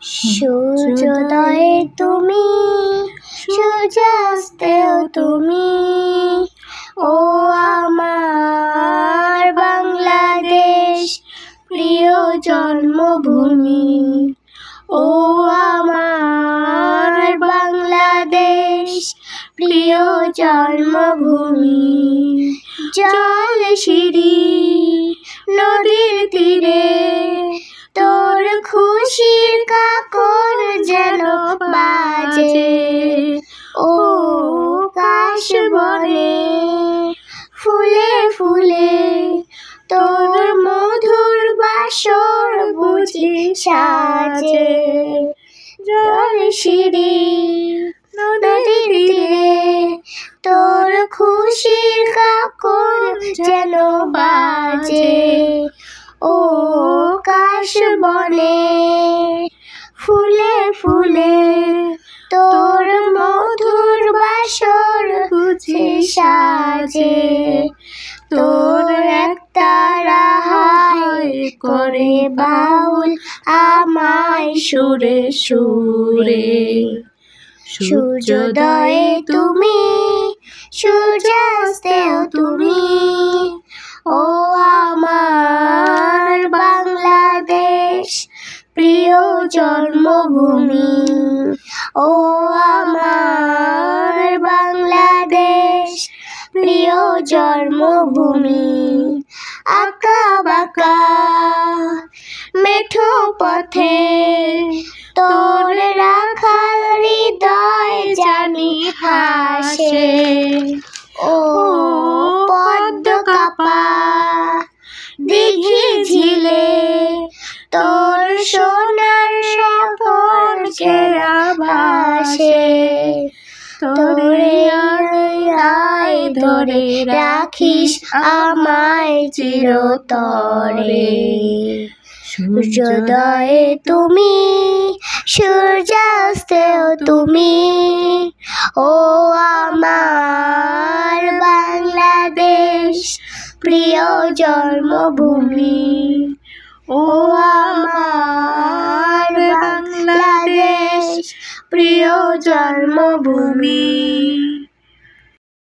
সূর্যোদয়ে তুমি, সূর্যাস্তেও তুমি, ও আমার বাংলাদেশ প্রিয় জন্মভূমি। ও আমার বাংলাদেশ প্রিয় জন্মভূমি। জল সিঁড়ি নদীর তীরে তোর খুশির কাকর যেন বাজে। ও কাশ বনে ফুলে ফুলে তোর মধুর বাসর বুঝি সাজে। জল সিঁড়ি নদীর তীরে তোর খুশির কাকর যেন বাজে। ও কাশ বনে ফুলে ফুলে তোর মধুর বাসর বুঝি সাজে। তোর একতারা হায় করে বাউল আমায় সুরে সুরে। সূর্যোদয়ে তুমি, সূর্যাস্তেও তুমি, ও আমার বাংলাদেশ প্রিয় জন্মভূমি। ও আমার বাংলাদেশ প্রিয় জন্মভূমি। আঁকা বাঁকা মেঠো পথে তোর রাখাল হৃদয় জানি হাসে। ও পদ্ম কাপা দিঘি ঝিলে তোর সোনার সফর ঘেরা ভাসে। তোরে আয় ধরে রাখিস আমায় চিরতরে। সূর্যোদয়ে তুমি, সূর্যাস্তেও তুমি, ও আমার বাংলাদেশ প্রিয় জন্মভূমি। ও